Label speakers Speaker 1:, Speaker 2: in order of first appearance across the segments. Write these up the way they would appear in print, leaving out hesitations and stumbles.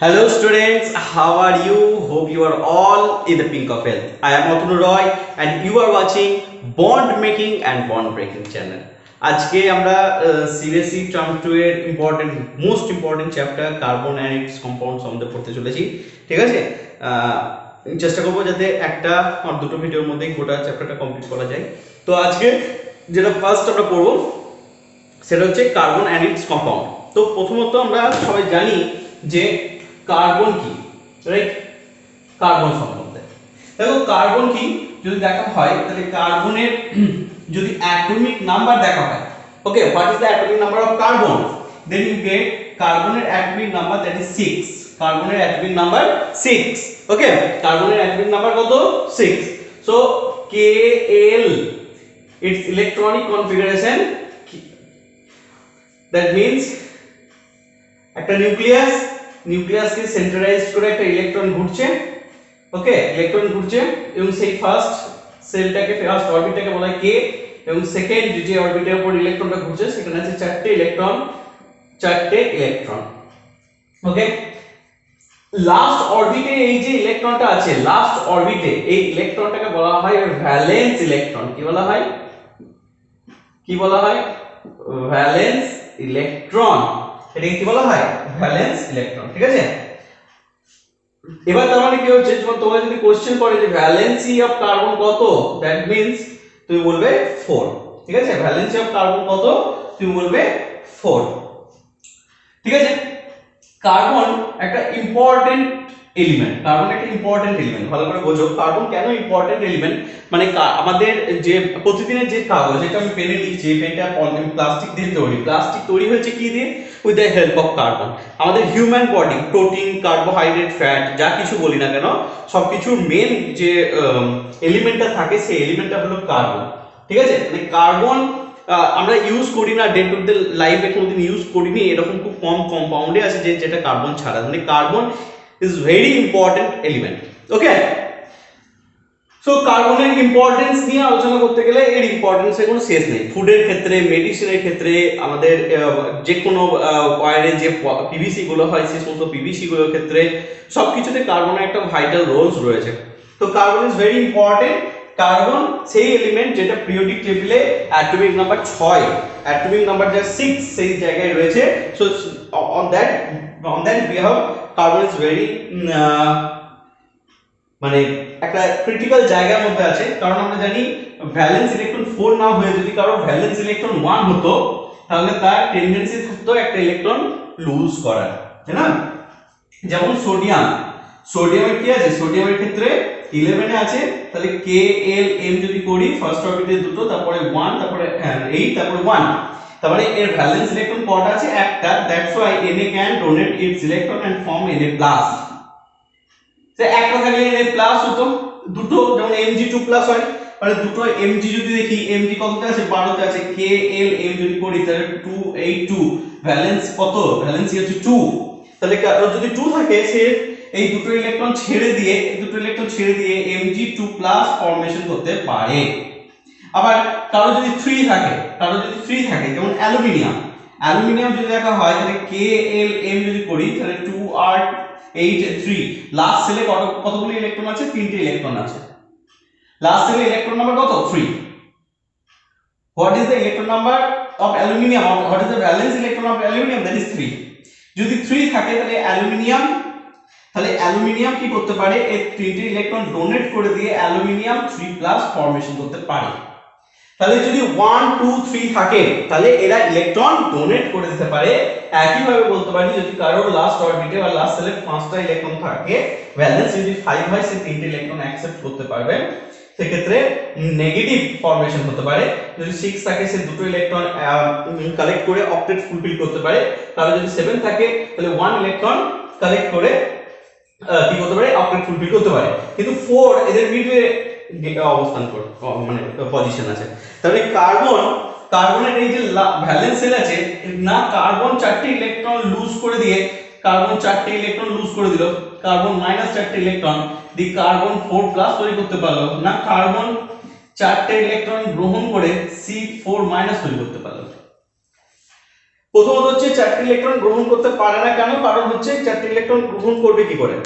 Speaker 1: Hello students, how are you? Hope you are all in the pink of health. I am Atunu Roy and you are watching Bond Making and Bond Breaking channel. আজকে আমরা CBSE term 2 এর most important chapter carbon and it's compounds সম্বন্ধে পড়তে চলেছি। ঠিক আছে, চেষ্টা করবো যাতে একটা আর দুটো ভিডিওর মধ্যেই গোটা চ্যাপ্টারটা কমপ্লিট করা যায়। তো আজকে যেটা ফার্স্ট আমরা পড়বো সেটা হচ্ছে কার্বন অ্যান্ড ইটস কম্পাউন্ড। তো প্রথমত আমরা সবাই জানি যে কার্বন কি, রাইট? কার্বন সম্বন্ধে দেখো, কার্বন কি যদি দেখা হয় তাহলে কার্বনের যদি অ্যাটমিক নাম্বার দেখা হয়, okay, what is the atomic number of carbon, then you get কার্বনের অ্যাটমিক নাম্বার, দ্যাট ইজ 6। কার্বনের অ্যাটমিক নাম্বার 6, ওকে। কার্বনের অ্যাটমিক নাম্বার কত? 6। So Kl its electronic configuration, that means একটা নিউক্লিয়াসকে সেন্টারাইজড করে একটা ইলেকট্রন ঘুরছে, ওকে, ইলেকট্রন ঘুরছে এবং সেই ফার্স্ট সেলটাকে, ফার্স্ট অরবিটটাকে বলা হয় কে, এবং সেকেন্ড যে অরবিটের উপর ইলেকট্রনটা ঘুরছে সেখানে আছে চারটে ইলেকট্রন, ওকে। লাস্ট অরবিটে এই যে ইলেকট্রনটা আছে, লাস্ট অরবিটে এই ইলেকট্রনটাকে বলা হয় ভ্যালেন্স ইলেকট্রন। কি বলা হয়? Valence electron. এটাকে কি বলা হয়? ভ্যালেন্স ইলেকট্রন, ঠিক আছে। এবার তার মানে কি হচ্ছে, তোমার যদি কোশ্চেন করে যে ভ্যালেন্সি অফ কার্বন কত, দ্যাট মিন্স তুমি বলবে 4, ঠিক আছে। ভ্যালেন্সি অফ কার্বন কত, তুমি বলবে 4, ঠিক আছে। কার্বন একটা ইম্পর্টেন্ট এলিমেন্ট, ভালো করে বোঝো কার্বন কেন ইম্পর্টেন্ট এলিমেন্ট। মানে আমাদের যে প্রতিদিনের যে কাগজ, যেটা আমি পেনে লিখছি, পেনটা প্লাস্টিক দিয়ে তৈরি, প্লাস্টিক তৈরি হয়েছে কি দিয়ে? With the help of carbon. আমাদের human body, protein, carbohydrate, fat, যা কিছু বলি না কেন, সবকিছুর মেন যে এলিমেন্টটা থাকে, সেই এলিমেন্টটা হলো কার্বন, ঠিক আছে। মানে কার্বন আমরা ইউজ করি না, ডে টু ডে লাইফে কোনোদিন ইউজ করিনি, এরকম খুব কম কম্পাউন্ডে আছে যেটা কার্বন ছাড়া। মানে carbon is very important element, okay. So কার্বনের ইম্পর্টেন্স নিয়ে আলোচনা করতে গেলে এর ইম্পর্টেন্সের কোনো শেষ নেই। ফুডের ক্ষেত্রে, মেডিসিনের ক্ষেত্রে, আমাদের যে কোনো ওয়্যারে যে পিভিসি গুলো হয়, সেই সমস্ত পিভিসি গুলোর ক্ষেত্রে সবকিছুতে কার্বনের একটা ভাইটাল রোলস রয়েছে। তো carbon is very important. Carbon সেই এলিমেন্ট যেটা পিরিয়ডিক টেবিলে অ্যাটমিক নাম্বার 6, অ্যাটমিক নাম্বার যা 6 সেই জায়গায় রয়েছে। So on that behalf carbon is very মানে একটা ক্রিটিক্যাল জায়গার মধ্যে আছে। কারণ আমরা জানি ভ্যালেন্স ইলেকট্রন 4 না হয়ে যদি কারো ভ্যালেন্স ইলেকট্রন 1 হতো, তাহলে তার টেন্ডেন্সি থাকতো একটা ইলেকট্রন লুজ করার, তাই না? যেমন সোডিয়ামের কি আছে? সোডিয়ামের ক্ষেত্রে 11 এ আছে, তাহলে Kl m যদি করি, ফার্স্ট অরবিটে দুটো, তারপরে 1, তারপরে 8, তারপরে 1, তার মানে এর ভ্যালেন্স ইলেকট্রন কটা আছে? একটা। That's why Na can donate its electron and form Na+। যে একটা থাকলে Na+ হতো, দুটো যেমন Mg2+ হয়, মানে দুটো Mg যদি দেখি, Mg কততে আছে? 12 তে আছে। Kl m যদি করি তাহলে 2 8 2, ভ্যালেন্স কত? ভ্যালেন্সি হচ্ছে 2। তাহলে যদি 2 থাকে, সে এই দুটো ইলেকট্রন ছেড়ে দিয়ে Mg2+ ফর্মেশন করতে পারে। আবার কারো যদি 3 থাকে, যেমন অ্যালুমিনিয়াম যদি দেখা হয়, তাহলে Kl m যদি করি তাহলে 2 r 8 3, লাস্ট সেলে কতগুলো ইলেকট্রন আছে? 3টে ইলেকট্রন আছে। লাস্ট সেলে ইলেকট্রন নাম্বার কত? 3। What is the electron number of aluminium? What is the valence electron of aluminium? That is 3। যদি 3 থাকে তাহলে অ্যালুমিনিয়াম কি করতে পারে? এই 3টে ইলেকট্রন ডোনেট করে দিয়ে অ্যালুমিনিয়াম 3+ ফর্মেশন করতে পারে। তাহলে যদি 1 2 3 থাকে, তাহলে এরা ইলেকট্রন ডোনেট করে দিতে পারে। একই ভাবে বলতে পারি, যদি কারো লাস্ট অরবিটে বা লাস্ট সেলে 5টা ইলেকট্রন থাকে, ভ্যালেন্স যদি 5 হয়, সে 3টে ইলেকট্রন অ্যাকসেপ্ট করতে পারবে, সেক্ষেত্রে নেগেটিভ ফর্মেশন হতে পারে। যদি 6 থাকে, সে দুটো ইলেকট্রন কালেক্ট করে অক্টেট ফুলফিল করতে পারে। তাহলে যদি 7 থাকে, তাহলে 1 ইলেকট্রন কালেক্ট করে কি করতে পারে? অক্টেট ফুলফিল করতে পারে। কিন্তু 4 এদের মিডে অবস্থান করে, মানে পজিশন আছে। তাহলে কার্বনের এই যে ভ্যালেন্স সেল আছে না, কার্বন 4টে ইলেকট্রন লুজ করে দিয়ে, কার্বন মাইনাস 4টে ইলেকট্রন দিয়ে কার্বন 4+ তৈরি করতে পারলো না, কার্বন 4টে ইলেকট্রন গ্রহণ করে C4- তৈরি করতে পারলো। প্রথমত হচ্ছে চারটি ইলেকট্রন গ্রহণ করতে পারে না কেন, কারণ হচ্ছে চারটি ইলেকট্রন গ্রহণ করবে কি করে,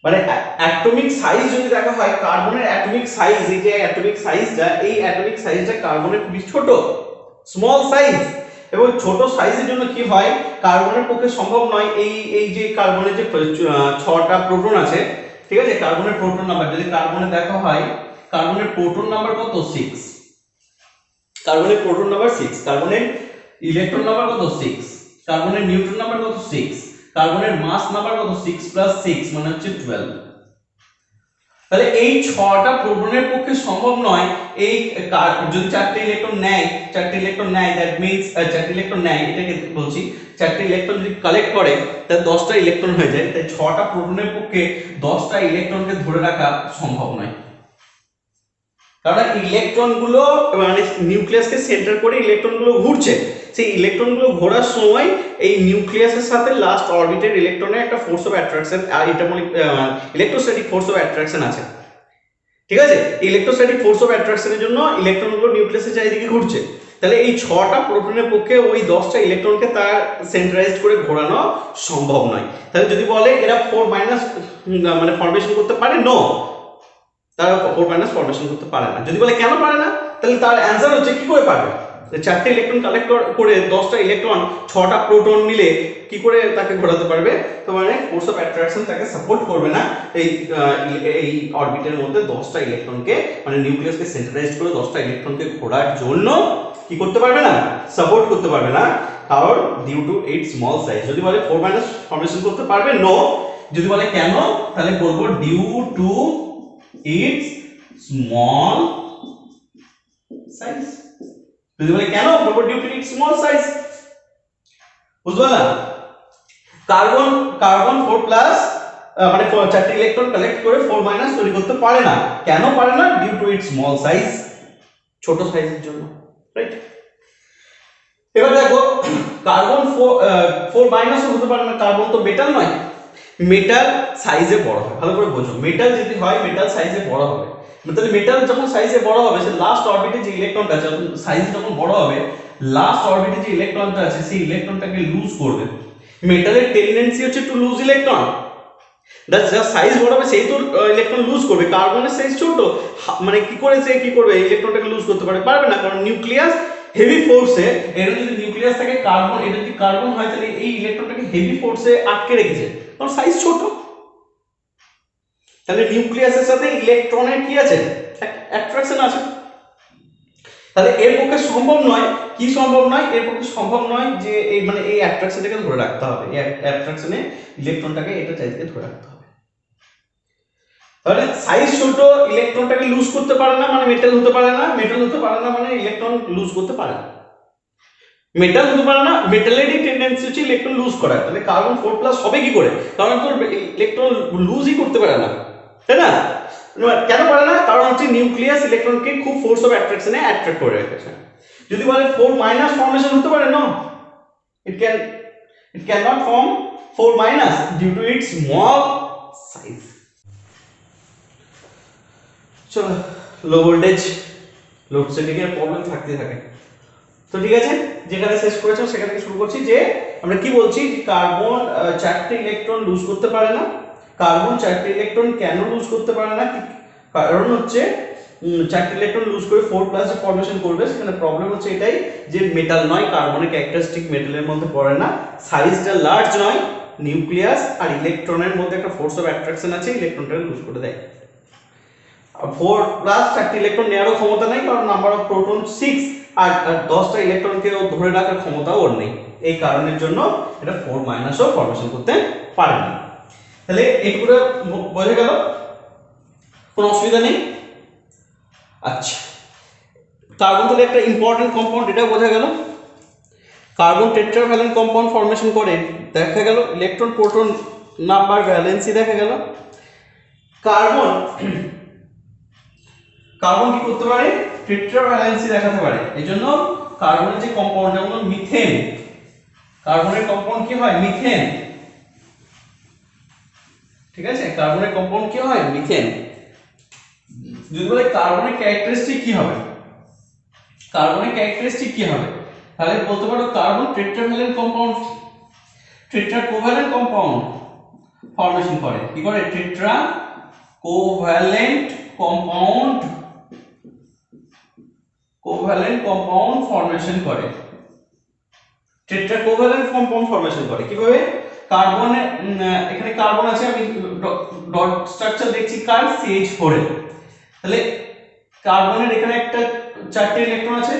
Speaker 1: মানে অ্যাটমিক সাইজ যদি দেখা হয়, কার্বনের অ্যাটমিক সাইজ, এই যে অ্যাটমিক সাইজটা, এই অ্যাটমিক সাইজটা কার্বনের খুবই ছোট, স্মল সাইজ, এবং ছোট সাইজের জন্য কি হয়, কার্বনের পক্ষে সম্ভব নয় এই যে কার্বনের যে 6টা প্রোটন আছে, ঠিক আছে, কার্বনের প্রোটন নাম্বার যদি কার্বনে দেখা হয়, কার্বনের প্রোটন নাম্বার কত 6, কার্বনের প্রোটন নাম্বার 6, কার্বনের ইলেকট্রন নাম্বার কত 6, কার্বনের নিউট্রন নাম্বার কত 6, কার্বনের মাস নাম্বার কত 6 প্লাস 6 মানে হচ্ছে 12। তাহলে এই 6টা প্রোটনের পক্ষে সম্ভব নয় এই যদি 4টে ইলেকট্রন নেয় দ্যাট মিন্স 4টে ইলেকট্রন নেয়, এটাকে বলছি 4টে ইলেকট্রন যদি কালেক্ট করে তাহলে 10টা ইলেকট্রন হয়ে যায়, তাই 6টা প্রোটনের পক্ষে 10টা ইলেকট্রনকে ধরে রাখা সম্ভব নয়, কারণ ইলেকট্রনগুলো মানে নিউক্লিয়াসকে সেন্টার করে ইলেকট্রনগুলো ঘুরছে, সেই ইলেকট্রনগুলো ঘোরার সময় এই নিউক্লিয়াসের সাথে লাস্ট অরবিটের ইলেকট্রনের একটা ফোর্স অফ অ্যাট্রাকশন আর ইলেকট্রোস্ট্যাটিক ফোর্স অফ অ্যাট্রাকশন আছে, ঠিক আছে, ইলেকট্রোস্ট্যাটিক ফোর্স অফ অ্যাট্রাকশনের জন্য ইলেকট্রনগুলো নিউক্লিয়াসের চারিদিকে ঘুরছে, তাহলে এই 6টা প্রোটনের পক্ষে ওই 10টা ইলেকট্রনকে তার সেন্ট্রালাইজড করে ঘোরানো সম্ভব নয়। তাহলে যদি বলে এরা 4 মাইনাস মানে ফরমেশন করতে পারে, নো, তারা 4 মাইনাস ফরমেশন করতে পারে না। যদি বলে কেন পারে না, তাহলে তার অ্যান্সার হচ্ছে কি করে পারবে, 4টে ইলেকট্রন কালেক্ট করে 10টা ইলেকট্রন 6টা প্রোটন মিলে কি করে তাকে ঘোরাতে পারবে, তো মানে ফোর্স অফ অ্যাট্রাকশন তাকে সাপোর্ট করবে না এই অরবিটের মধ্যে 10টা ইলেকট্রনকে মানে নিউক্লিয়াসকে সেন্ট্রালাইজড করে 10টা ইলেকট্রনকে ঘোরার জন্য কি করতে পারবে না, সাপোর্ট করতে পারবে না, কারণ due to its small size. যদি বলে 4 মাইনাস ফরমেশন করতে পারবে, নো, যদি বলে কেন, তাহলে বলবো due to its small size. যদি বলে কেন, বলবো due to its small size. বুঝতে পারলা? কার্বন 4 প্লাস মানে 4টে ইলেকট্রন কালেক্ট করে 4 মাইনাস তৈরি করতে পারে না, কেন পারে না, due to its small size, ছোট সাইজের জন্য, রাইট। এবার দেখো কার্বন 4 মাইনাস হতে পারে না, কার্বন তো মেটাল নয়, মেটাল সাইজে বড় হয়, ভালো করে বোঝো, মেটাল যদি হয় মেটাল সাইজে বড় হবে, তাহলে মেটাল যখন সাইজে বড় হবে সে লাস্ট অরবিটে যে ইলেকট্রনটা আছে সাইজ যখন বড় হবে, লাস্ট অরবিটে যে ইলেকট্রনটা আছে সেই ইলেকট্রনটাকে লুজ করবে। মেটালের টেন্ডেন্সি হচ্ছে টু লুজ ইলেকট্রন, যা সাইজ বড় হবে সেই তো ইলেকট্রন লুজ করবে। কার্বনের সাইজ ছোট, মানে কি করে সে কি করবে ইলেকট্রনটাকে লুজ করতে পারবে না, কারণ নিউক্লিয়াস হেভি ফোর্সে, এটা যদি নিউক্লিয়াস থাকে কার্বন, এটা যদি কার্বন হয় তাহলে এই ইলেকট্রনটাকে হেভি ফোর্সে আটকে রেখেছে, কারণ সাইজ ছোট। তাহলে নিউক্লিয়াসের সাথে ইলেকট্রনের কি আছে, অ্যাট্রাকশন আছে। তাহলে এর পক্ষে সম্ভব নয়, কি সম্ভব নয়, এর পক্ষে সম্ভব নয় যে এই মানে এই অ্যাট্রাকশনটাকে ধরে রাখতে হবে, এই অ্যাট্রাকশনে ইলেকট্রনটাকে এটা চাইতে ধরে রাখতে হবে। তাহলে সাইজ ছোট, ইলেকট্রনটাকে লুজ করতে পারে না মানে মেটাল হতে পারে না, মেটাল হতে পারে না মানে ইলেকট্রন লুজ করতে পারে না, মেটাল হতে পারে না, মেটালেরই টেন্ডেন্সি হচ্ছে ইলেকট্রন লুজ করা, তাহলে কার্বন 4 প্লাস হবে কি করে, কারণ তো ইলেকট্রন লুজই করতে পারে না, তাই না, কেন পারে না, কারণ হচ্ছে নিউক্লিয়াস ইলেকট্রনকে খুব ফোর্স অফ অ্যাট্রাকশনে অ্যাট্রাক্ট করে রেখেছে। যদি বলে 4 মাইনাস ফর্মেশন হতে পারে, no, it cannot form 4 minus due to its small size. চলো, লো ভোল্টেজ লোডশেডিং এর প্রবলেম থাকতে থাকে, তো ঠিক আছে, যেখানে শেষ করেছো সেখান থেকে শুরু করছি। যে আমরা কি বলছি, যে কার্বন 4টে ইলেকট্রন লুজ করতে পারে না। কার্বন 4টে ইলেকট্রন কেন লুজ করতে পারে না, কারণ হচ্ছে 4টে ইলেকট্রন লুজ করে 4 প্লাস যে ফর্মেশন করবে সেখানে প্রবলেম হচ্ছে এটাই যে মেটাল নয়, কার্বনের ক্যারেক্টারিস্টিক মেটালের মধ্যে পড়ে না, সাইজটা লার্জ নয়, নিউক্লিয়াস আর ইলেকট্রনের মধ্যে একটা ফোর্স অফ অ্যাট্রাকশন আছে, ইলেকট্রনটাকে লুজ করে দেয়। 4 প্লাস 4টে ইলেকট্রন নেওয়ারও ক্ষমতা নাই, কারণ নাম্বার অফ প্রোটন 6 আর 10টা ইলেকট্রনকে ধরে রাখার ক্ষমতাও ওর নেই, এই কারণের জন্য এটা 4 মাইনাসও ফর্মেশন করতে পারে না। তাহলে এইগুলো বোঝা গেল, কোনো অসুবিধা নেই। আচ্ছা, কার্বন তাহলে একটা ইম্পর্টেন্ট কম্পাউন্ড, এটা বোঝা গেল। কার্বন টেট্রাভ্যালেন্ট কম্পাউন্ড ফর্মেশন করে, দেখা গেল ইলেকট্রন প্রোটন নাম্বার ভ্যালেন্সি দেখা গেল। কার্বন কি করতে পারে, টেট্রাভ্যালেন্সি দেখাতে পারে। এইজন্য কার্বনের যে কম্পাউন্ড, যেমন মিথেন, কার্বনের কম্পাউন্ড কি হয়, মিথেন, ঠিক আছে, কার্বনের কম্পাউন্ড কি হয়, মিথেন। যদি বলে কার্বনের ক্যারেক্টারিস্টিক কি হবে, কার্বনের ক্যারেক্টারিস্টিক কি হবে, তাহলে বলতে পারো carbon টেট্রাভ্যালেন্ট compound, tetra covalent compound formation করে। কি করে? Tetra covalent compound, covalent compound formation করে। টেট্রা কোভ্যালেন্ট কম্পাউন্ড ফর্মেশন করে কিভাবে? কার্বনে এখানে কার্বন আছে, আমি ডট স্ট্রাকচার দেখছি কার CH4 এর। তাহলে কার্বনের এখানে একটা 4টে ইলেকট্রন আছে,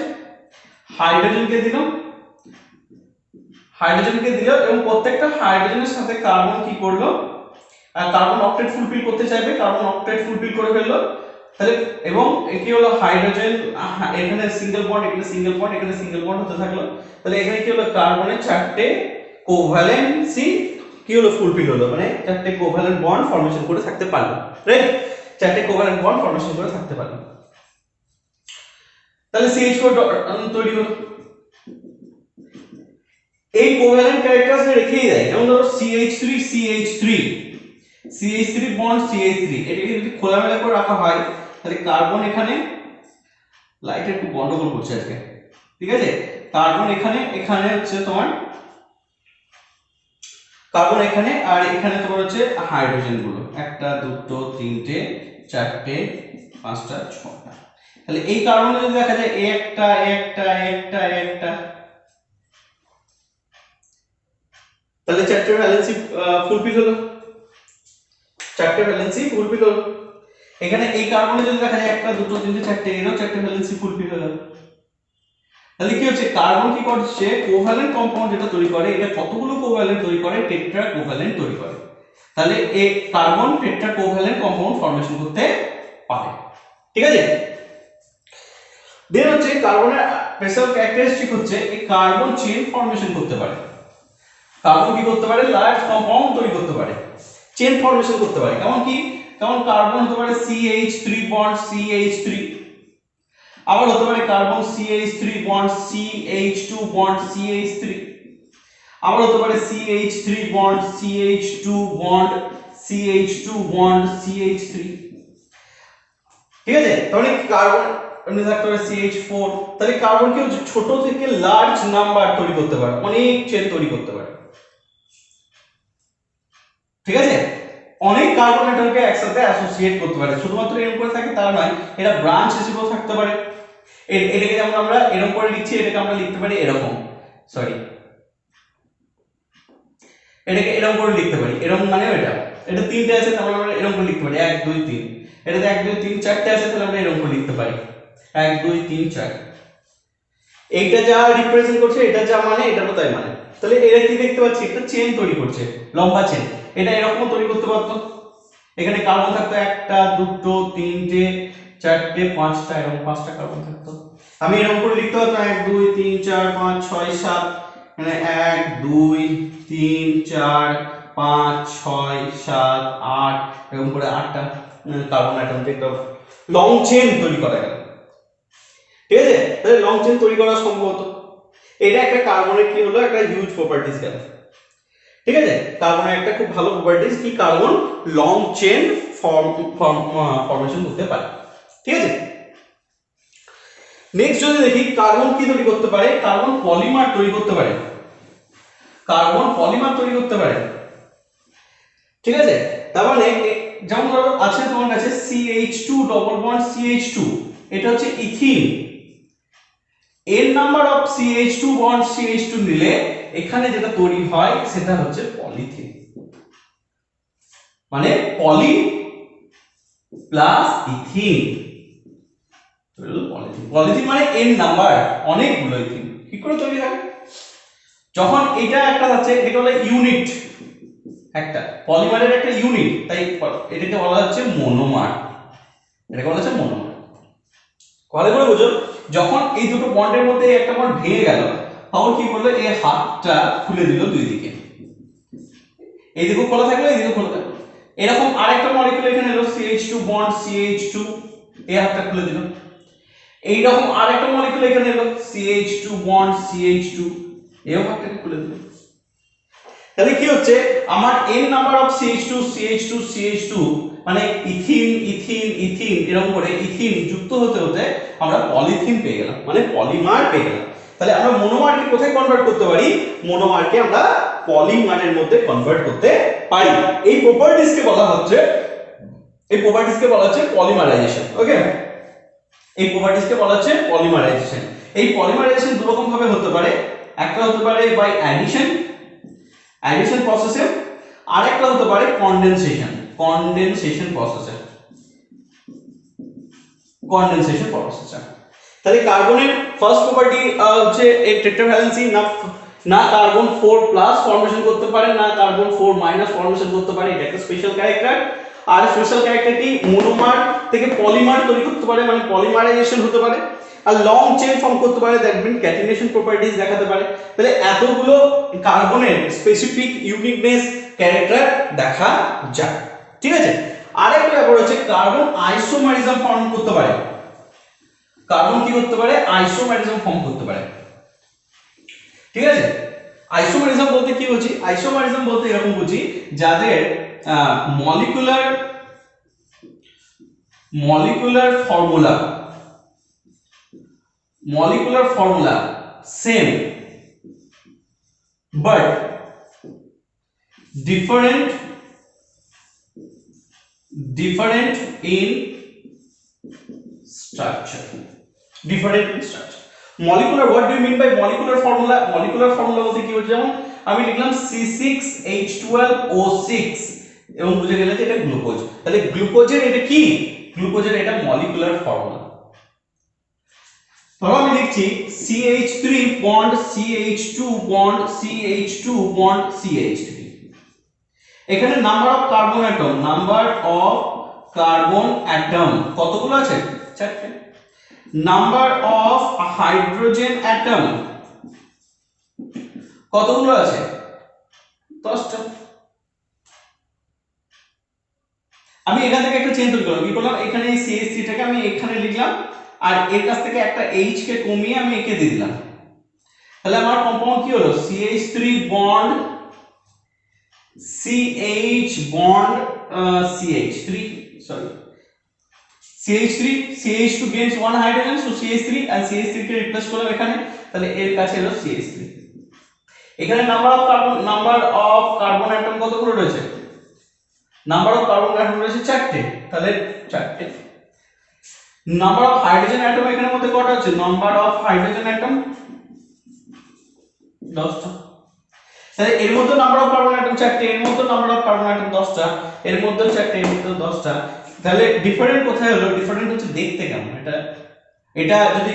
Speaker 1: হাইড্রোজেনকে দিলাম, এবং প্রত্যেকটা হাইড্রোজেনের সাথে কার্বন কি করলো, কার্বন অক্টেট ফুলফিল করতে চাইবে, কার্বন অক্টেট ফুলফিল করে ফেললো। তাহলে এবং কি হলো, হাইড্রোজেন এখানে সিঙ্গেল বন্ড, এখানে সিঙ্গেল বন্ড, এখানে সিঙ্গেল বন্ড হতে থাকলো। তাহলে এখানে কি হলো, কার্বনের 4টে কোভ্যালেন্সি কি হলো, ফুলফিল হলো, মানে 4টে কোভ্যালেন্ট বন্ড ফর্মেশন করে থাকতে পারলো, রাইট? 4টে কোভ্যালেন্ট বন্ড ফর্মেশন করে থাকতে পারলো। তাহলে CH4 তৈরি হলো। এই কোভ্যালেন্ট ক্যারেক্টারস রেখেই দেয়, যেমন ধরো CH3 বন্ড CH3, এটাকে যদি খোলামেলা করে রাখা হয় তাহলে কার্বন এখানে, লাইট একটু গন্ডগোল করছে আজকে, ঠিক আছে? কার্বন এখানে হচ্ছে তোমার কার্বন এখানে, আর এখানে তোমার হচ্ছে হাইড্রোজেন গুলো, 1টা 2টো 3টে 4টে 5টা 6টা। তাহলে এই কার্বনে যদি দেখা যায় একটা, তাহলে 4টে ভ্যালেন্সি ফুলফিল হলো, 4টে ভ্যালেন্সি ফুলফিল হলো। এখানে এই কার্বনে যদি দেখা যায় 1টা 2টো 3টে 4টে, এরও 4টে ভ্যালেন্সি ফুলফিল হলো। তাহলে কি হচ্ছে, কার্বন কি করছে, কোভ্যালেন্ট কম্পাউন্ড যেটা তৈরি করে, এটা কতগুলো কোভ্যালেন্ট তৈরি করে, টেট্রা কোভ্যালেন্ট তৈরি করে। তাহলে এই carbon tetra covalent compound formation করতে পারে, ঠিক আছে? দেন হচ্ছে কার্বনের স্পেশাল ক্যারেক্টারিস্টিক হচ্ছে এই কার্বন চেইন ফর্মেশন করতে পারে। কার্বন কি করতে পারে, লার্জ কম্পাউন্ড তৈরি করতে পারে, চেইন ফর্মেশন করতে পারে। যেমন কার্বন হতে পারে CH3 বন্ড CH3, আবার হতে পারে carbon CH3 bond CH2 bond CH3, আবার হতে পারে CH3 bond CH2 bond CH2 bond CH3, ঠিক আছে? তাহলে কার্বন এমনি থাকতে পারে CH4। তাহলে কার্বন কি ছোট থেকে লার্জ নাম্বার তৈরি করতে পারে, অনেক চেন তৈরি করতে পারে, ঠিক আছে? অনেক কার্বন অ্যাটমকে একসাথে অ্যাসোসিয়েট করতে পারে, শুধুমাত্র এরকম করে থাকে তা নয়, এটা ব্রাঞ্চ হিসেবেও থাকতে পারে। এটাকে যেমন আমরা এরকম করে লিখছি, এটাকে আমরা লিখতে পারি এরকম, এটাকে এরকম করে লিখতে পারি, এরকম মানে এটা 3টে আছে, তাহলে আমরা এরকম করে লিখতে পারি 1 2 3। এটাতে 1 2 3 4টে আছে, তাহলে আমরা এরকম করে লিখতে পারি 1 2 3 4। এইটা যা রিপ্রেজেন্ট করছে, এটা যা মানে, এটারও তাই মানে। তাহলে এরা কি দেখতে পাচ্ছি, একটা চেন তৈরি করছে, লম্বা চেন। এটা এরকম তৈরি করতে পারতো, এখানে কার্বন থাকতো 1টা 2টো 3টে 4টে 5টা, এরকম 5টা কার্বন থাকতো। আমি এরকম করে লিখতে পারতাম 1 2 3 4 5 6 7, মানে 1 2 3 4 5 6 7 8, এরকম করে 8টা কার্বন অ্যাটম একটা লং চেন তৈরি করা গেল, ঠিক আছে? তাহলে লং চেন তৈরি করা সম্ভব হতো। এটা একটা কার্বনের কি হলো, একটা হিউজ প্রপার্টিজ গেল, ঠিক আছে? কার্বনের একটা খুব ভালো প্রপার্টিজ কি, কার্বন লং চেন ফর্মেশন করতে পারে, ঠিক আছে? নেক্সট যদি দেখি কার্বন কি তৈরি করতে পারে, কার্বন পলিমার তৈরি করতে পারে, ঠিক আছে? তার মানে যেমন ধরো আছে তোমার কাছে CH2 ডবল বন্ড CH2, এটা হচ্ছে ethene. n number of CH2 bond CH2 নিলে এখানে যেটা তৈরি হয় সেটা হচ্ছে পলিথিন, মানে পলি প্লাস ইথিন, পলিথিন মানে n নাম্বার, অনেকগুলো ইথিন। কি করে তৈরি হয়, যখন এটা একটা আছে, এটা হলো ইউনিট, একটা পলিমারের একটা ইউনিট, তাই এটাকে বলা হচ্ছে মনোমার, এটাকে বলা হচ্ছে মনোমার। ভালো করে বুঝো, যখন এই দুটো বন্ডের মধ্যে একটা বন্ড ভেঙে গেল, তখন কি করলো, এই হাতটা খুলে দিল দুই দিকে, এইদিকে খোলা থাকলো, এইদিকে খোলা থাকলো। এরকম আরেকটা মলিকিউল এখানে এলো CH2 বন্ড CH2, এই হাতটা খুলে দিল। এইরকম আরেকটা মলিকিউল এখানে এলো CH2 বন্ড CH2, এই হাতটাকে খুলে দিল। তাহলে কি হচ্ছে, আমার n নাম্বার অফ CH2 মানে ইথিন ইথিন ইথিন, এরকম করে ইথিন যুক্ত হতে হতে আমরা পলিথিন পেয়ে গেলাম, মানে পলিমার পেয়ে গেলাম। তাহলে আমরা মনোমারকে কোথায় কনভার্ট করতে পারি? মনোমারকে আমরা পলিমারের মধ্যে কনভার্ট করতে পারি। এই প্রপার্টিজকে বলা হচ্ছে পলিমারাইজেশন। ওকে, এই প্রপার্টিজকে বলা হচ্ছে পলিমারাইজেশন। এই পলিমারাইজেশন দু রকম ভাবে হতে পারে। একটা হতে পারে বাই অ্যাডিশন প্রসেসে, আর একটা হতে পারে কনডেনসেশন প্রসেসে। তাহলে কার্বনের ফার্স্ট প্রপার্টি হচ্ছে এই টেট্রাভ্যালেন্সি, না কার্বন 4 প্লাস ফর্মেশন করতে পারে, না কার্বন 4 মাইনাস ফর্মেশন করতে পারে। এটা একটা স্পেশাল ক্যারেক্টার। আর স্পেশাল ক্যারেক্টারটি মনোমার থেকে পলিমার তৈরি করতে পারে, মানে পলিমারাইজেশন হতে পারে। আর লং চেইন ফর্ম করতে পারে, দ্যাট মিন ক্যাটিনেশন প্রপার্টিজ দেখাতে পারে। তাহলে এতগুলো কার্বনের স্পেসিফিক ইউনিকনেস ক্যারেক্টার দেখা যায়। ঠিক আছে, আরেকটা ব্যাপার হচ্ছে কার্বন আইসোমারিজম ফর্ম করতে পারে। কার্বন কি করতে পারে? আইসোমারিজম ফর্ম করতে পারে। ঠিক আছে, আইসোমারিজম বলতে কি বুঝি? আইসোমারিজম বলতে এরকম বুঝি যাদের molecular formula same but different in structure. Molecular, what do you mean by molecular formula? Molecular formula বলতে কি হচ্ছে, যেমন আমি লিখলাম C6H12O6 এবং বুঝে গেলে যে এটা গ্লুকোজ। তাহলে গ্লুকোজের এটা কি? গ্লুকোজের এটা মলিকুলার ফর্মুলা। ধরো আমি লিখছি CH3 bond CH2 bond CH2 bond CH3। এখানে নাম্বার অফ কার্বন অ্যাটম কতগুলো আছে? 4টে। নাম্বার অফ হাইড্রোজেন অ্যাটম কতগুলো আছে? 10টা। আমি এখান থেকে একটা চেন তৈরি করলাম। কি করলাম? এখানে এই CH3 টাকে আমি এখানে লিখলাম, আর এর কাছ থেকে একটা H কে কমিয়ে আমি একে দিয়ে দিলাম। তাহলে আমার কম্পাউন্ড কি হলো? CH3 bond CH bond CH3, sorry, CH2 gains one hydrogen, so CH3 and CH3 K replace করলাম এখানে, তাহলে এর কাছে হলো CH3। এখানে নাম্বার অফ কার্বন অ্যাটম কতগুলো রয়েছে? নাম্বার অফ কার্বন অ্যাটম রয়েছে 4টে, তাহলে 4টে। নাম্বার অফ হাইড্রোজেন অ্যাটম এখানে মধ্যে কটা আছে? নাম্বার অফ হাইড্রোজেন অ্যাটম 10টা। তাহলে এর মধ্যে নাম্বার অফ কার্বন অ্যাটম 4টে, এর মধ্যে নাম্বার অফ কার্বন অ্যাটম 10টা, এর মধ্যে 4টে, এর মধ্যে 10টা। তাহলে ডিফারেন্ট কোথায় হলো? ডিফারেন্ট হচ্ছে দেখতে কেমন। এটা যদি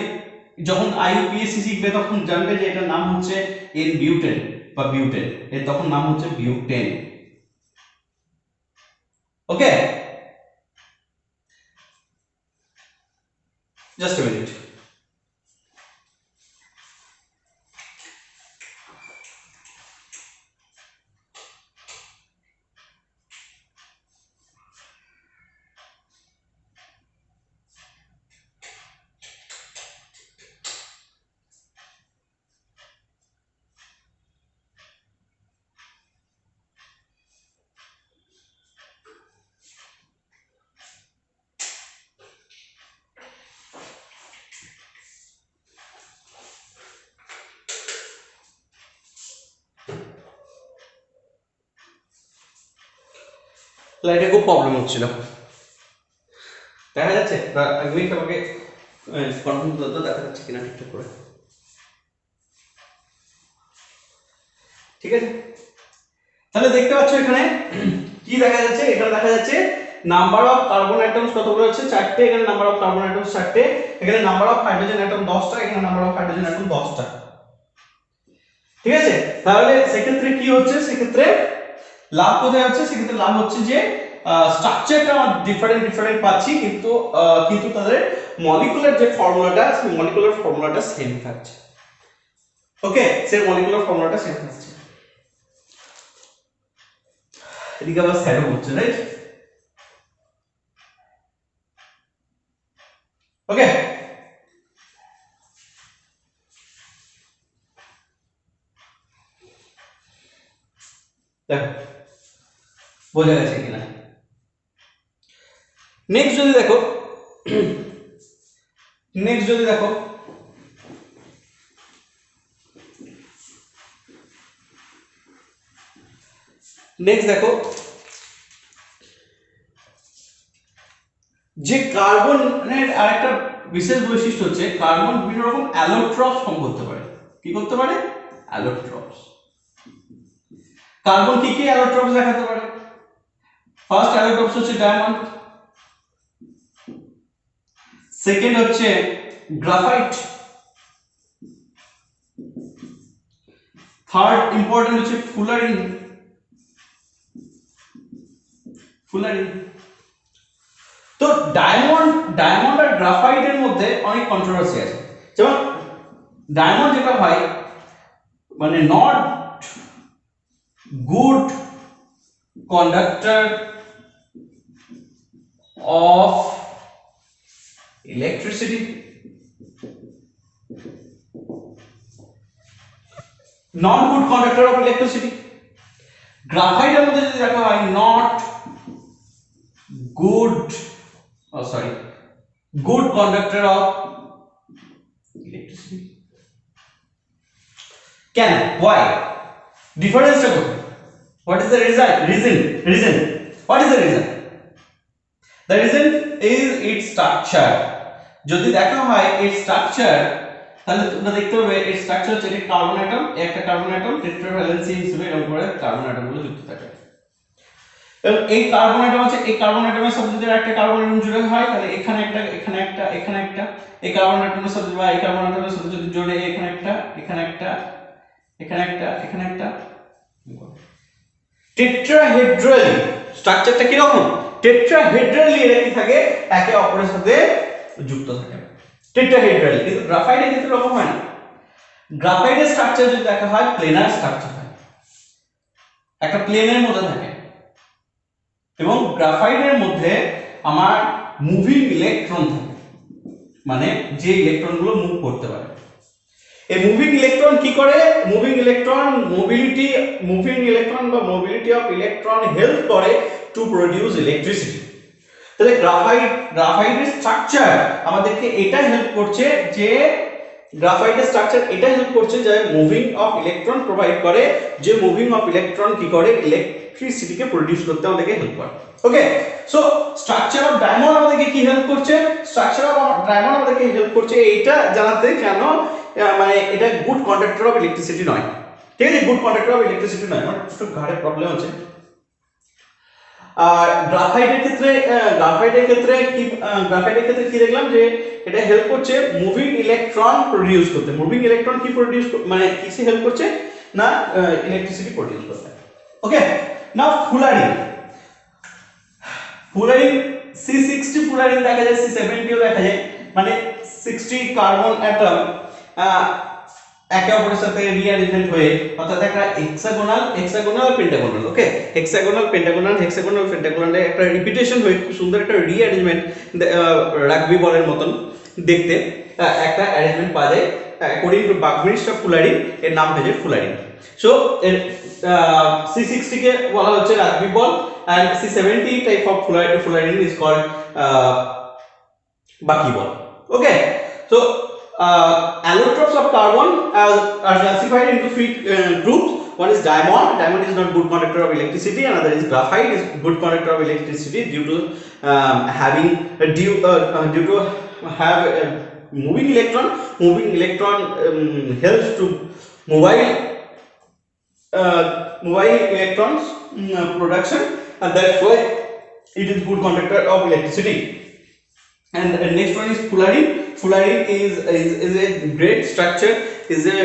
Speaker 1: যখন IUPAC শিখবে তখন জানবে যে এটার নাম হচ্ছে এন বিউটেন বা বিউটেন, এর তখন নাম হচ্ছে butane. Okay, just a minute. লাইটে খুব প্রবলেম হচ্ছিল, দেখা যাচ্ছে? আগে আমাকে কনফার্ম করতে দেখা যাচ্ছে কিনা ঠিকঠাক করে। ঠিক আছে, তাহলে দেখতে পাচ্ছ এখানে কি দেখা যাচ্ছে? এখানে দেখা যাচ্ছে নাম্বার অফ কার্বন অ্যাটমস কতগুলো আছে? 4টে। এখানে নাম্বার অফ কার্বন অ্যাটমস 4টে, এখানে নাম্বার অফ হাইড্রোজেন অ্যাটম 10টা, এখানে নাম্বার অফ হাইড্রোজেন অ্যাটম 10টা। ঠিক আছে, তাহলে সেক্ষেত্রে কি হচ্ছে? সেক্ষেত্রে লাভ কোথায় হচ্ছে? সেক্ষেত্রে লাভ হচ্ছে যে স্ট্রাকচারটা ডিফারেন্ট পাচ্ছি, কিন্তু তাদের মলিকুলার যে ফর্মুলাটা, সেই মলিকুলার ফর্মুলাটা সেম থাকছে। ওকে, সেই মলিকুলার ফর্মুলাটা সেম থাকছে। এদিকে আবার স্যারও হচ্ছে, রাইট? ওকে, দেখো বোঝা গেছে কিনা? নেক্সট যদি দেখো নেক্সট দেখো, যে কার্বনের আরেকটা বিশেষ বৈশিষ্ট্য হচ্ছে কার্বন বিভিন্ন রকম অ্যালোট্রপস ফর্ম করতে পারে। কি করতে পারে? অ্যালোট্রপস। কার্বন কি কি অ্যালোট্রপস দেখাতে পারে? ফার্স্ট অ্যালোট্রপস হচ্ছে ডায়মন্ড, সেকেন্ড হচ্ছে গ্রাফাইট, থার্ড ইম্পর্টেন্ট হচ্ছে ফুলারিন। ফুলারিন তো ডায়মন্ড আর গ্রাফাইটের মধ্যে অনেক কন্ট্রোভার্সি আছে। যেমন ডায়মন্ড যেটা হয় মানে not good conductor of electricity, not good conductor of electricity. গ্রাফাইটের মধ্যে যদি দেখা হয় not good good conductor of electricity. Can why difference টা কোথায়? What is the reason? What is the reason? The reason is its structure. যদি দেখা হয় its structure, তাহলে তোমরা দেখতে পাবে its structure হচ্ছে একটা কার্বন অ্যাটম, একটা কার্বন অ্যাটম টেট্রাভ্যালেন্সি হিসেবে এরকম করে কার্বন অ্যাটমগুলো যুক্ত থাকে। এই কার্বন অ্যাটম আছে, এই কার্বন অ্যাটমের সাথে যদি একটা কার্বন অ্যাটম জুড়ে হয় তাহলে এখানে একটা এখানে একটা এখানে একটা, এই কার্বন অ্যাটমের সাথে বা এই কার্বন অ্যাটমের সাথে যদি জুড়ে এখানে একটা এখানে একটা এখানে একটা এখানে একটা, টেট্রাহেড্রালি স্ট্রাকচারটা কি রকম? টেট্রাহেড্রালি এরা কি থাকে একে অপরের সাথে যুক্ত থাকে টেট্রাহেড্রালি। কিন্তু গ্রাফাইটে কিন্তু এরকম হয় না। গ্রাফাইটের স্ট্রাকচার যদি দেখা হয় প্লেনার স্ট্রাকচার হয়, একটা প্লেনের মধ্যে থাকে এবং গ্রাফাইটের মধ্যে আমার মুভিং ইলেকট্রন থাকে, মানে যে ইলেকট্রনগুলো মুভ করতে পারে। এই মুভিং ইলেকট্রন কি করে? মুভিং ইলেকট্রন বা মোবিলিটি অফ ইলেকট্রন হেল্প করে টু প্রোডিউস ইলেকট্রিসিটি। তাহলে গ্রাফাইটের স্ট্রাকচার আমাদেরকে এটা হেল্প করছে যে মুভিং অফ ইলেকট্রন প্রোভাইড করে, যে মুভিং অফ ইলেকট্রন কি করে ইলেকট্রিসিটিকে প্রোডিউস করতে আমাদেরকে হেল্প করে। ওকে, সো স্ট্রাকচার অফ ডায়মন্ড আমাদেরকে কি হেল্প করছে? স্ট্রাকচার অফ ডায়মন্ড আমাদেরকে হেল্প করছে এইটা জানাতে কেন মানে এটা গুড কন্ডাক্টর অফ ইলেকট্রিসিটি নয়। ঠিক আছে, গুড কন্ডাক্টর অফ ইলেকট্রিসিটি নয়, আমার একটু ঘাড়ে প্রবলেম আছে। আর গ্রাফাইটের ক্ষেত্রে কি দেখলাম যে এটা হেল্প করছে মুভিং ইলেকট্রন প্রোডিউস করতে। মুভিং ইলেকট্রন কি প্রোডিউস মানে কিসে হেল্প করছে না ইলেকট্রিসিটি প্রোডিউস করতে। ওকে, নাও ফুলারিন C60 ফুলারিন দেখা যায়, C70 ও দেখা যায়, মানে 60 কার্বন অ্যাটম একে অপরের সাথে রিঅ্যারেঞ্জমেন্ট হয়ে অর্থাৎ একটা হেক্সাগোনাল পেন্টাগোনাল। ওকে, হেক্সাগোনাল পেন্টাগোনাল একটা রিপিটেশন হয়ে খুব সুন্দর একটা রিঅ্যারেঞ্জমেন্ট রাগবি বলের মতন দেখতে একটা অ্যারেঞ্জমেন্ট পাওয়া যায়। অ্যাকর্ডিং টু বাকমিস্ট অফ ফুলারিন এর নাম হয়েছে ফুলারিন। সো এর C60 কে বলা হচ্ছে rugby ball and C70 type of fullerene is called buckyball. Okay, so allotropes of carbon are classified into three groups. One is diamond. Diamond is not good conductor of electricity. Another is graphite, is good conductor of electricity due to have a moving electron. Moving electron helps to mobile electrons production, and that's why it is good conductor of electricity. And the next one is fullerene. Fullerene is a great structure, is a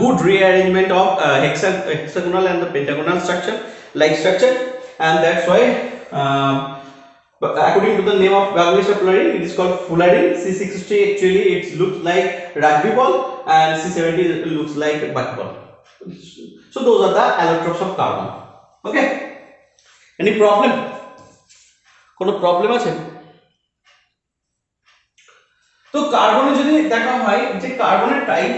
Speaker 1: good rearrangement of hexagonal and the pentagonal structure, and that's why according to the name of Bagley's fullerene, it is called fullerene. C60 actually it looks like rugby ball, and C70 looks like buckyball. So those are the allotropes of carbon. Okay, any problem? কোনো problem আছে? তো কার্বনে যদি দেখা হয় যে কার্বনের type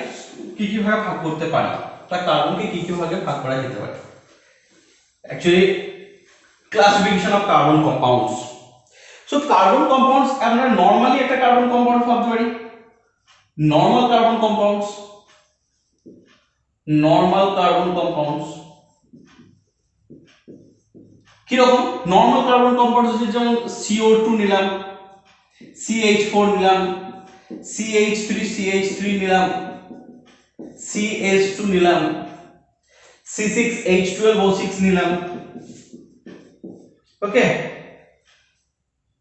Speaker 1: কি কি ভাবে ভাগ করতে পারি, বা কার্বনকে কি কি ভাগে ভাগ করা যেতে পারে। Actually classification of carbon compounds. So carbon compounds আমরা নরমালি একটা কার্বন কম্পাউন্ড ভাবতে পারি, নরমাল কার্বন কম্পাউন্ডস কিরকম নর্মাল কার্বন কম্পাউন্ড যেমন CO2 নিলাম, CH4 নিলাম, CH3 নিলাম, CH2 নিলাম, C6H12O6 নিলাম। ওকে,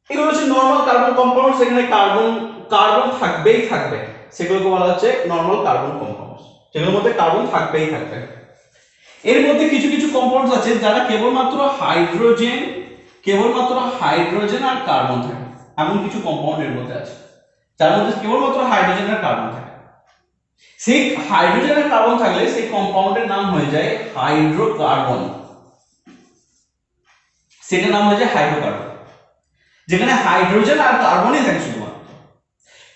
Speaker 1: এগুলো হচ্ছে নর্মাল কার্বন কম্পাউন্ড, সেখানে কার্বন কার্বন থাকবেই থাকবে, সেগুলোকে বলা হচ্ছে নর্মাল কার্বন কম্পাউন্ড, যেগুলোর মধ্যে কার্বন থাকবেই থাকবে। এর মধ্যে কিছু কিছু কম্পাউন্ডস আছে যারা কেবলমাত্র হাইড্রোজেন আর কার্বন থাকে, এমন কিছু কম্পাউন্ড এর মধ্যে আছে যার মধ্যে কেবলমাত্র হাইড্রোজেন আর কার্বন থাকে। সেই হাইড্রোজেন আর কার্বন থাকলে সেই কম্পাউন্ডের নাম হয়ে যায় হাইড্রোকার্বন, সেটার নাম হয়ে যায় হাইড্রোকার্বন, যেখানে হাইড্রোজেন আর কার্বনই থাকে শুধুমাত্র।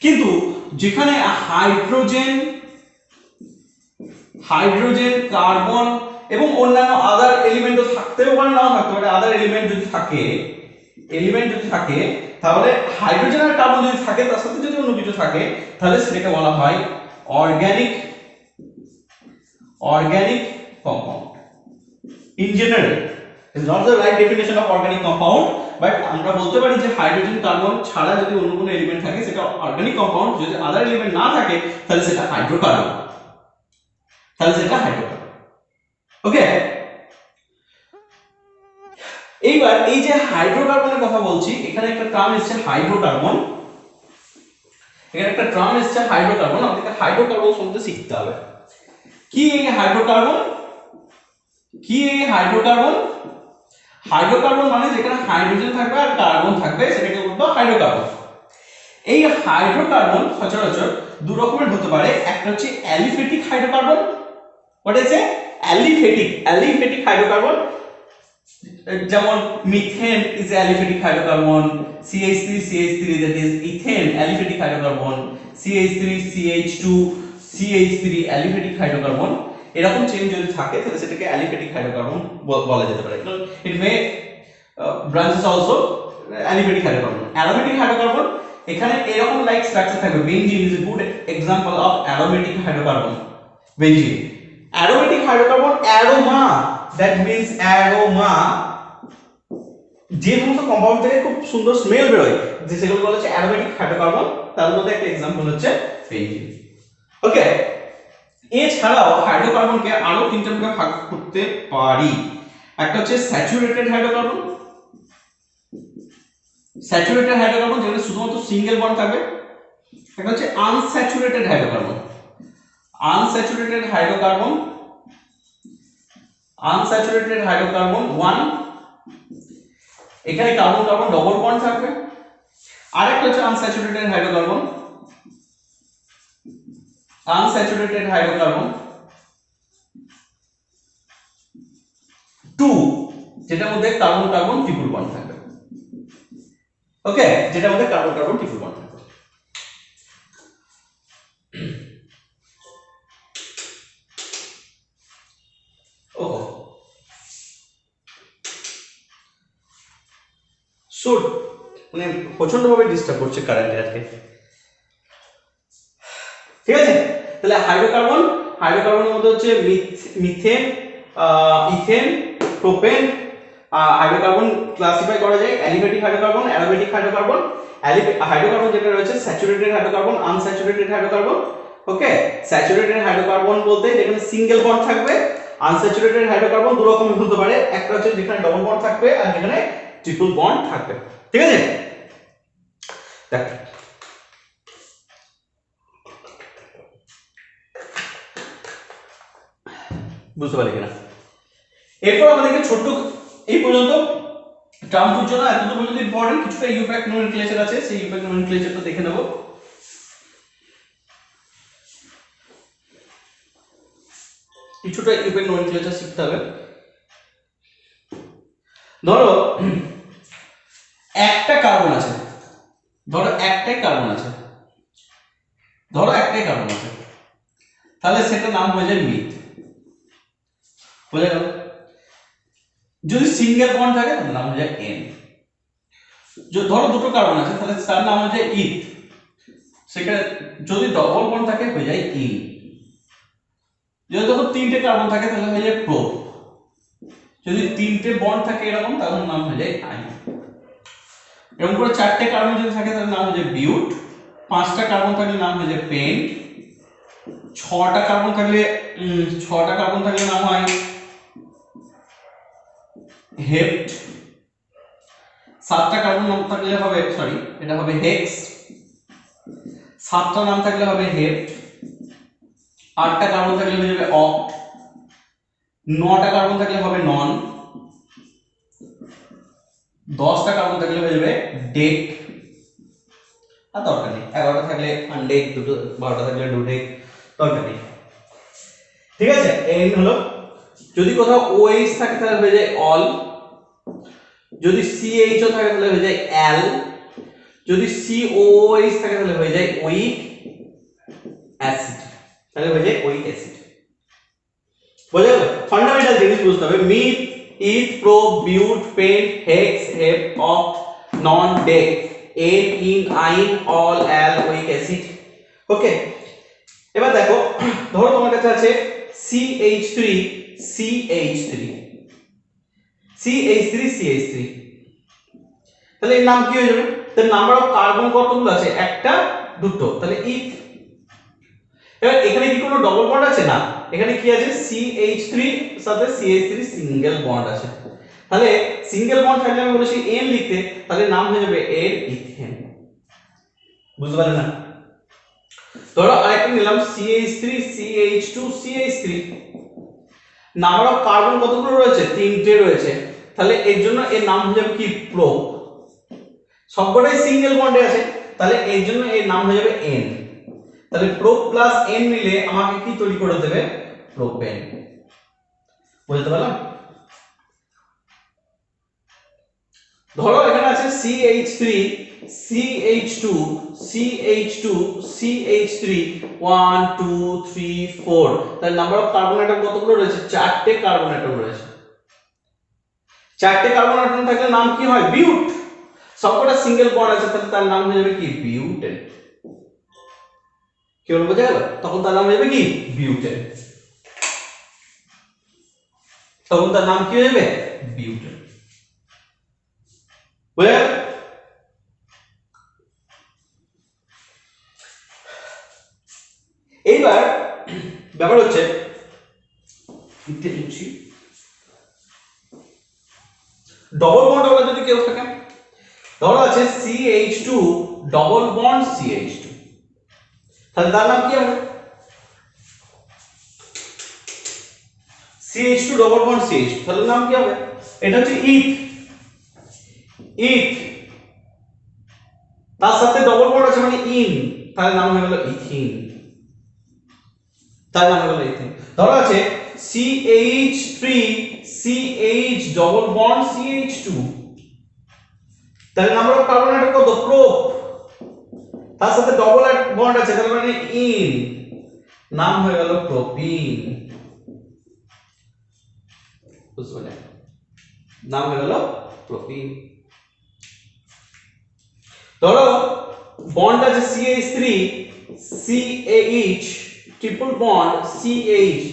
Speaker 1: কিন্তু যেখানে হাইড্রোজেন কার্বন এবং অন্যান্য আদার এলিমেন্টও থাকতেও পারে, নাও থাকতে পারে, আদার এলিমেন্ট যদি থাকে তাহলে হাইড্রোজেন আর কার্বন যদি থাকে তার সাথে যদি অন্য কিছু থাকে তাহলে সেটাকে বলা হয় organic compound. In general, it's not the right definition of organic compound, but আমরা বলতে পারি যে হাইড্রোজেন কার্বন ছাড়া যদি অন্য কোনো এলিমেন্ট থাকে সেটা অর্গানিক কম্পাউন্ড, যদি আদার এলিমেন্ট না থাকে তাহলে সেটা হাইড্রোকার্বন। ওকে, এইবার এই যে হাইড্রোকার্বনের কথা বলছি, এখানে একটা টার্ম এসেছে হাইড্রোকার্বন, আমাদেরকে হাইড্রোকার্বন সম্বন্ধে শিখতে হবে। কি এই হাইড্রোকার্বন? হাইড্রোকার্বন মানে যেখানে হাইড্রোজেন থাকবে আর কার্বন থাকবে সেটাকে বলবো হাইড্রোকার্বন। এই হাইড্রোকার্বন সচরাচর দু রকমের হতে পারে, একটা হচ্ছে aliphatic hydrocarbon. What is aliphatic hydrocarbon? যেমন methane is aliphatic hydrocarbon, CH3 that is ethane aliphatic hydrocarbon, CH3 aliphatic hydrocarbon. এরকম চেইন যদি থাকে তাহলে সেটাকে অ্যালিফেটিক হাইড্রোকার্বন বলা যেতে পারে। It may branches also aliphatic hydrocarbon. Aromatic hydrocarbon, এখানে এরকম লাইক স্ট্রাকচার থাকবে। Benzene is a good example of aromatic hydrocarbon. Benzene aromatic hydrocarbon, aroma, that means aroma, যে সমস্ত কম্পাউন্ড থেকে খুব সুন্দর স্মেল বেরোয় যে সেগুলো বলা হচ্ছে অ্যারোমেটিক হাইড্রোকার্বন। তার মধ্যে একটা এক্সাম্পল হচ্ছে বেনজিন। ওকে, এছাড়াও হাইড্রোকার্বনকে আরো তিনটা ভাগে ভাগ করতে পারি। একটা হচ্ছে স্যাচুরেটেড হাইড্রোকার্বন, যেখানে শুধুমাত্র সিঙ্গেল বন্ড থাকবে। একটা হচ্ছে আনস্যাচুরেটেড হাইড্রোকার্বন, ওয়ান, এখানে কার্বন কার্বন ডবল বন্ড থাকবে। আর একটা হচ্ছে আনস্যাচুরেটেড হাইড্রোকার্বন, টু, যেটার মধ্যে কার্বন কার্বন ট্রিপল বন্ড থাকবে। ওকে, যেটার মধ্যে কার্বন কার্বন ট্রিপল বন্ড থাকবে। ওহো, শুট মানে প্রচন্ড ভাবে ডিস্টার্ব করছে কারেন্টে আজকে। ঠিক আছে, তাহলে হাইড্রোকার্বনের মধ্যে হচ্ছে methane, ethane, propane. Hydrocarbon classify করা যায় aliphatic hydrocarbon, aromatic hydrocarbon. Hydrocarbon যেটা রয়েছে saturated hydrocarbon, unsaturated hydrocarbon. Okay, saturated hydrocarbon বলতে যেখানে সিঙ্গেল বন্ড থাকবে। আনস্যাচুরেটেড হাইড্রোকার্বন দু রকমের হতে পারে, একটা হচ্ছে যেখানে ডবল বন্ড থাকবে আর যেখানে ট্রিপল বন্ড থাকবে। ঠিক আছে, দেখ বুঝতে পারলি কিনা? এরপর আমাদেরকে ছোট্ট এই পর্যন্ত টার্ম বুঝছো না, এতটুকু পর্যন্ত ইম্পর্টেন্ট। কিছুটা ইউপ্যাক্ট নোমেনক্লেচার আছে, সেই ইউপ্যাক্ট নোমেনক্লেচারটা দেখে নেব। কিছুটা ইউপ্যাক্ট নোমেনক্লেচার শিখতে হবে। ধরো একটাই কার্বন আছে, তাহলে সেটার নাম হয়ে যায় মিথ। বুঝে গেল? যদি সিঙ্গেল বন্ড থাকে তাহলে নাম হয়ে যায় এন। ধরো দুটো কার্বন আছে তাহলে তার নাম হয়ে যায় ইথ। সেখানে যদি ডবল বন্ড থাকে হয়ে যায় ইন। যদি ধরো তিনটে কার্বন থাকে তাহলে হয়ে যায় প্রোপ। যদি তিনটে বন্ড থাকে এরকম তাহলে নাম হয়ে যায় আইন। এরকম করে চারটে কার্বন যদি থাকে তাহলে নাম হয়ে যায় বিউট, পাঁচটা কার্বন থাকলে নাম হয়ে যায় পেন্ট, ছটা কার্বন থাকলে নাম হয় হেপ্ট, সাতটা কার্বন নাম থাকলে হবে এটা হবে হেক্স, সাতটা নাম থাকলে হবে হেপ্ট, আটটা কার্বন থাকলে হয়ে যাবে অক্ট, নটা কার্বন থাকলে হবে নন, 10টা কার্বন থাকলে হয়ে যাবে ডেক, আর দরকার নেই 11টা থাকলে আনডেক, 12টা থাকলে ডুডেক, দরকার নেই। ঠিক আছে, এই হলো। যদি কোথাও OH থাকে তাহলে হয়ে যায় অল, যদি CHO থাকে তাহলে হয়ে যায় অ্যাল, যদি COOH থাকে তাহলে হয়ে যায় ওইক অ্যাসিড, তাহলে হয়ে যায় ওইক অ্যাসিড। বুঝা গেল? ফান্ডামেন্টাল জিনিস বুঝতে হবে। Meth, eth, pro, but, pent, hex, hep, oct, non, dec, ane, ene, yne, ol, al, oic acid. Okay, এবার দেখো, ধরো তোমার কাছে আছে CH3 CH3 CH3 CH3, তাহলে এর নাম কি হয়ে যাবে? তার নাম্বার অফ কার্বন কতগুলো আছে? একটা, দুটো, তাহলে ইথ। এবার এখানে কি কোনো ডবল বন্ড আছে? না, এখানে কি আছে? CH3 সাথে CH3 সিঙ্গেল বন্ড আছে। তাহলে সিঙ্গেল বন্ড থাকলে আমি বলেছি N লিখতে, তাহলে নাম হয়ে যাবে এর ইথেন। বুঝতে পারলে না? ধরো আরেকটা নিলাম CH3 CH2 CH3, number of carbon কতগুলো রয়েছে? তিনটে রয়েছে, তাহলে এর জন্য এর নাম হয়ে যাবে কি? প্রোপ। সবকটাই সিঙ্গেল বন্ডে আছে, তাহলে এর জন্য এর নাম হয়ে যাবে N। তাহলে প্রোপ প্লাস N মিলে আমাকে কি তৈরি করে দেবে? প্রোপেন। বুঝতে পারলাম? ধরো এখানে আছে CH3 CH2 CH2 CH3 1 2 3 4, তাহলে নাম্বার অফ কার্বন অ্যাটম কতগুলো রয়েছে? চারটে কার্বন অ্যাটম রয়েছে। চারটে কার্বন অ্যাটম থাকলে নাম কি হয়? বিউট। সবকটা সিঙ্গেল বন্ড আছে, তাহলে তার নাম হয়ে যাবে কি? বিউটেন। কি বলবো? বোঝা গেল? তখন তার নাম হয়ে যাবে কি? বিউটেন। তখন তার নাম কি হয়ে যাবে? বিউটেন। বোঝা গেল? এইবার ব্যাপার হচ্ছে ডবল বন্ড ওরা যদি কেউ থাকে, ধরো আছে CH2 ডবল বন্ড CH2, তাহলে তার নাম কি হবে? CH2 ডবল বন্ড CH2, তাহলে নাম কি হবে? এটা হচ্ছে ইথ। ইথ, তার সাথে ডবল বন্ড আছে মানে ইন, তাহলে নাম হয়ে গেল ইথিন। তার নাম হয়ে গেল ইথিন। ধরো আছে CH3 CH double bond CH2, তাহলে নাম্বার অফ কার্বন অ্যাটম কত? প্রোপ, তার সাথে ডবল বন্ড আছে তাহলে মানে ইন, নাম হয়ে গেল প্রোপিন। বুঝলে? নাম হয়ে গেল প্রোপিন। ধরো বন্ড আছে CH3 CH triple bond CH,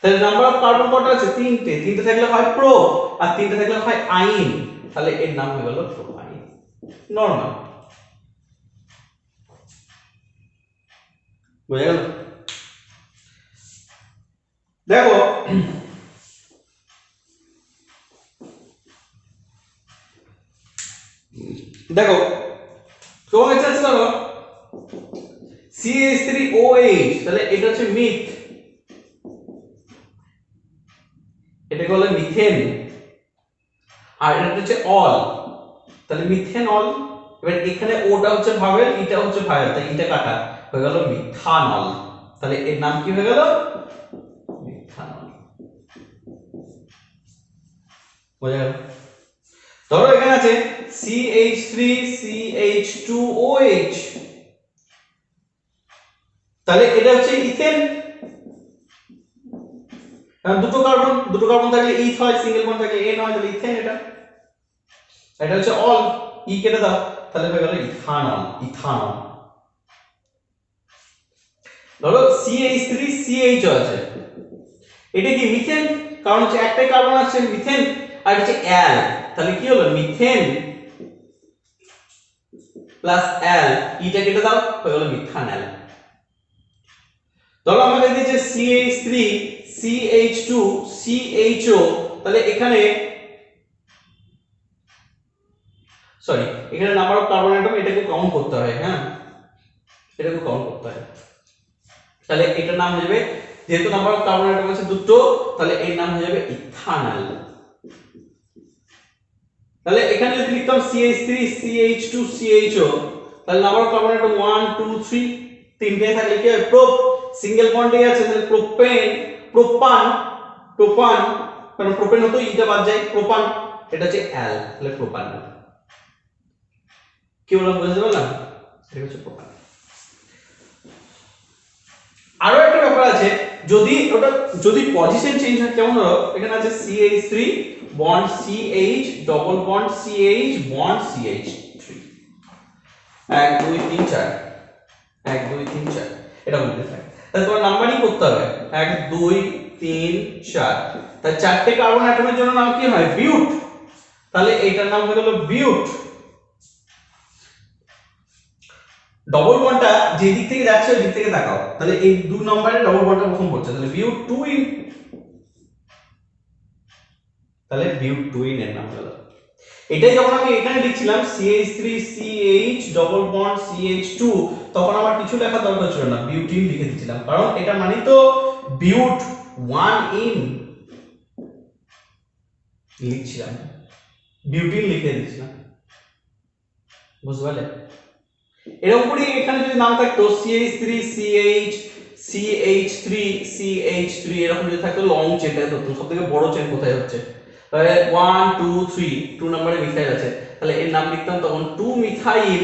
Speaker 1: তাহলে নাম্বার অফ কার্বন কত আছে? তিনটে। তিনটে থাকলে হয় প্রো, আর তিনটে থাকলে হয় আইন, তাহলে এর নাম হয়ে গেল প্রোপাইন। নরমাল। বুঝা গেল? দেখো দেখো তোমার কাছে আছে ধরো CH3OH, তাহলে এটা হচ্ছে মিথ, এটাকে বলে মিথেন, আর এটা হচ্ছে অল, তাহলে মিথেন অল। এবার এখানে ওটা হচ্ছে ভাবেল, এটা হচ্ছে ভাবেল, তাই এটা কাটা হয়ে গেল মিথানল, তাহলে এর নাম কি হয়ে গেল? মিথানল। বুঝা গেল? ধরো এখানে আছে CH3 CH2OH, তাহলে এটা হচ্ছে ইথেন, কারণ দুটো কার্বন থাকলে ইথ হয়, সিঙ্গেল বন্ড থাকলে এন হয়, তাহলে ইথেন। এটা হচ্ছে অল, ই কেটে দাও, তাহলে হয়ে গেল ইথানল। ইথানল। ধরো CH3 CH আছে, এটা কি মিথেন, কারণ হচ্ছে একটাই কার্বন আছে মিথেন, আর হচ্ছে অ্যাল, তাহলে কি হলো মিথেন প্লাস অ্যাল, ইটা কেটে দাও হয়ে গেল মিথানল। ধরো আমাকে দিয়েছে CH3 CH2 CHO, তাহলে এখানে সরি এখানে নাম্বার অফ কার্বন অ্যাটম এটাকে কাউন্ট করতে হয়, হ্যাঁ এটাকে কাউন্ট করতে হয়, তাহলে এটার নাম হয়ে যাবে, যেহেতু নাম্বার অফ কার্বন অ্যাটম আছে দুটো, তাহলে এর নাম হয়ে যাবে ইথানল। তাহলে এখানে যদি লিখতাম CH3 CH2 CHO, তাহলে নাম্বার অফ কার্বন অ্যাটম 1 2 3, তিনটে থাকলে কি হয় প্রোপ, সিঙ্গেল বন্ডে আছে তাহলে প্রোপেন প্রোপান প্রোপান, কারণ প্রোপেন হতো ইটা বাদ যায় প্রোপান, এটা হচ্ছে অ্যাল, তাহলে প্রোপান। কি বললাম বুঝতে পারলাম, এটা হচ্ছে প্রোপান। আরো একটা ব্যাপার আছে, যদি পজিশন চেঞ্জ হয়, কেমন হলো এখানে আছে CH3 bond CH double bond CH bond CH3, 1 2 3 4 1 2 3 4 এটা বলতে থাকে, তাহলে তোমার নাম্বারিং করতে হবে 1 2 3 4, তাহলে চারটে কার্বন অ্যাটমের জন্য নাম কি হয় বিউট, তাহলে এটার নাম হয়ে গেল বিউট। ডবল বন্ডটা যে দিক থেকে যাচ্ছে ওই দিক থেকে তাকাও, তাহলে এই 2 নম্বরে ডবল বন্ডটা প্রথম পড়ছে, তাহলে বিউট 2 ইন, তাহলে বিউট 2 ইন এর নাম হলো। এটাই যখন আমি এখানে লিখছিলাম CH3 CH double bond CH2, তখন আমার কিছু লেখা দরকার ছিল না, বিউটিন লিখে দিয়েছিলাম, কারণ এটা মানে তো বিউট 1 ইন লিখছিলাম, বিউটিন লিখে দিয়েছিলাম, বুঝতে পারলে? এরকম করে এখানে যদি নাম থাকতো CH3 CH CH3 CH3 এরকম যদি থাকতো লং চেনটা হতো, সবথেকে বড় চেন কোথায় হচ্ছে, তাহলে 1 2 3 2 নম্বরে মিথাইল আছে, তাহলে এর নাম লিখতাম তখন 2 মিথাইল,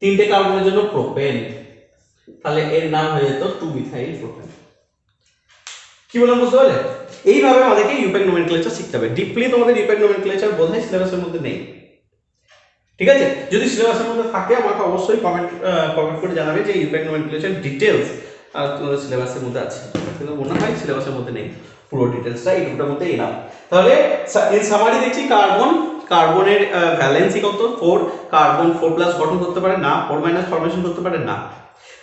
Speaker 1: তিনটে কার্বনের জন্য প্রোপেন, তাহলে এর নাম হয়ে যেত 2 মিথাইল প্রোপেন। কি বললাম বুঝতে পারলে? এইভাবে আমাদেরকে ইউপ্যাক নোমেনক্লেচার শিখতে হবে। ডিপলি তোমাদের ইউপ্যাক নোমেনক্লেচার বোধহয় সিলেবাসের মধ্যে নেই, ঠিক আছে? যদি সিলেবাসের মধ্যে থাকে আমাকে অবশ্যই কমেন্ট করে জানাবে যে ইউপ্যাক নোমেনক্লেচার ডিটেইলস তোমাদের সিলেবাসের মধ্যে আছে, কিন্তু মনে হয় সিলেবাসের মধ্যে নেই, পুরো ডিটেইলসটা এই দুটোর মধ্যে এনাফ। তাহলে ইন সামারি দেখছি কার্বনের ভ্যালেন্সি কত 4, কার্বন 4+ গঠন করতে পারে না, 4- ফরমেশন করতে পারে না,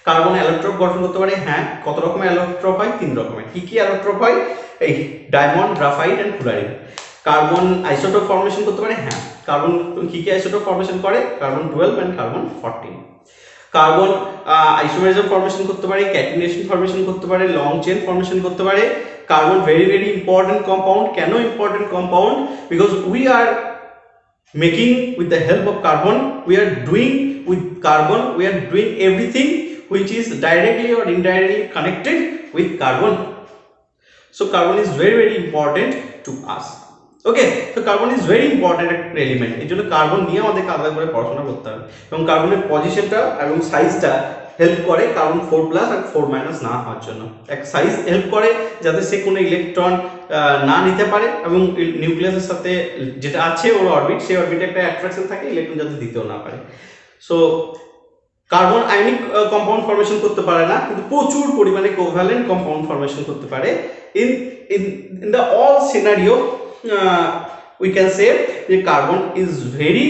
Speaker 1: কার্বন অ্যালোট্রপ গঠন করতে পারে হ্যাঁ, কত রকমের অ্যালোট্রপ হয় 3 রকমের, কি কি অ্যালোট্রপ হয়, এই diamond graphite and fluoride. Carbon isotope formation করতে পারে হ্যাঁ, কার্বন কি কি আইসোটোপ ফরমেশন করে, carbon 12 and carbon 14। Carbon isomerism formation করতে পারে, ক্যাটিনেশন ফরমেশন করতে পারে, লং চেন ফরমেশন করতে পারে। Carbon very very important compound, কেন important compound, because we are making with the help of carbon, we are doing with carbon, we are doing everything which is directly or indirectly connected with carbon. So carbon is very very important to us. Okay, so carbon is very important element, এর জন্য carbon নিয়ে আমাদেরকে আলাদা করে পড়াশোনা করতে হবে, এবং কার্বনের পজিশনটা এবং সাইজটা হেল্প করে কার্বন 4+ আর 4- না হওয়ার জন্য। এক সাইজ হেল্প করে যাতে সে কোনো ইলেকট্রন না নিতে পারে, এবং নিউক্লিয়াসের সাথে যেটা আছে ওর অরবিট, সেই অরবিটে একটা অ্যাট্রাকশন থাকে, ইলেকট্রন যাতে দিতেও না পারে। So carbon ionic compound formation করতে পারে না, কিন্তু প্রচুর পরিমাণে কোভ্যালেন্ট কম্পাউন্ড ফরমেশন করতে পারে। In the all scenario we can say যে carbon is very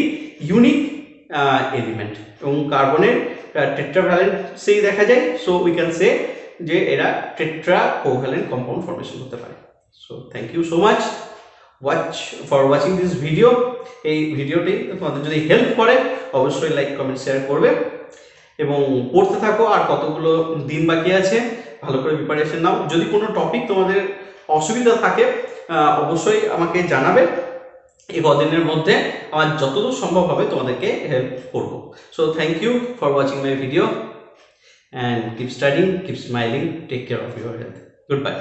Speaker 1: unique element, এবং কার্বনের টেট্রাভ্যালেন্সি দেখা যায়, সো উই ক্যান সে যে এরা টেট্রা কোভ্যালেন্ট কম্পাউন্ড ফরমেশন করতে পারে। So thank you so much for watching this video. এই ভিডিওটি তোমাদের যদি হেল্প করে অবশ্যই লাইক কমেন্ট শেয়ার করবে, এবং পড়তে থাকো, আর কতগুলো দিন বাকি আছে, ভালো করে প্রিপারেশন নাও। যদি কোনো টপিক তোমাদের অসুবিধা থাকে অবশ্যই আমাকে জানাবে, এই কদিনের মধ্যে আমার যতদূর সম্ভব হবে তোমাদেরকে হেল্প করব। So thank you for watching my video, and keep studying, keep smiling, take care of your health, good bye.